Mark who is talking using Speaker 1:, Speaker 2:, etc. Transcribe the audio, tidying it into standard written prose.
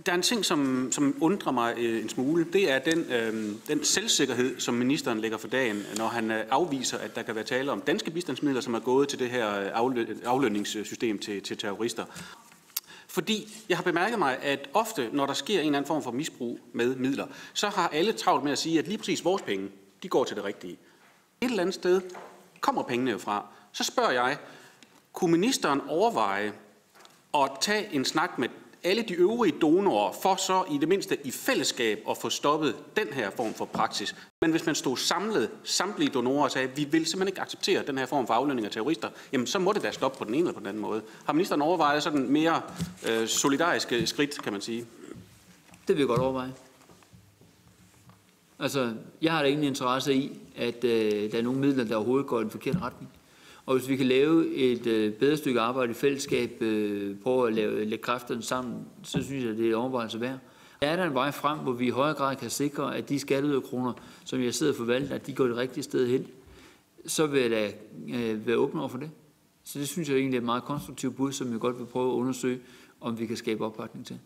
Speaker 1: Der er en ting, som undrer mig en smule. Det er den selvsikkerhed, som ministeren lægger for dagen, når han afviser, at der kan være tale om danske bistandsmidler, som er gået til det her aflønningssystem til terrorister. Fordi jeg har bemærket mig, at ofte, når der sker en eller anden form for misbrug med midler, så har alle travlt med at sige, at lige præcis vores penge, de går til det rigtige. Et eller andet sted kommer pengene jo fra. Så spørger jeg, kunne ministeren overveje at tage en snak med alle de øvrige donorer, for så i det mindste i fællesskab at få stoppet den her form for praksis. Men hvis man stod samlet, samtlige donorer og sagde, at vi vil simpelthen ikke acceptere den her form for aflønning af terrorister, jamen så må det være stoppet på den ene eller på den anden måde. Har ministeren overvejet sådan mere solidariske skridt, kan man sige?
Speaker 2: Det vil jeg godt overveje. Altså, jeg har da ingen interesse i, at der er nogle midler, der overhovedet går i den forkerte retning. Og hvis vi kan lave et bedre stykke arbejde i fællesskab, prøve at lægge kræfterne sammen, så synes jeg, det er overvejelse værd. Er der en vej frem, hvor vi i højere grad kan sikre, at de skatteyderkroner, som jeg sidder og forvalter, at de går det rigtige sted hen, så vil jeg da være åben over for det. Så det synes jeg egentlig er et meget konstruktivt bud, som jeg godt vil prøve at undersøge, om vi kan skabe opbakning til.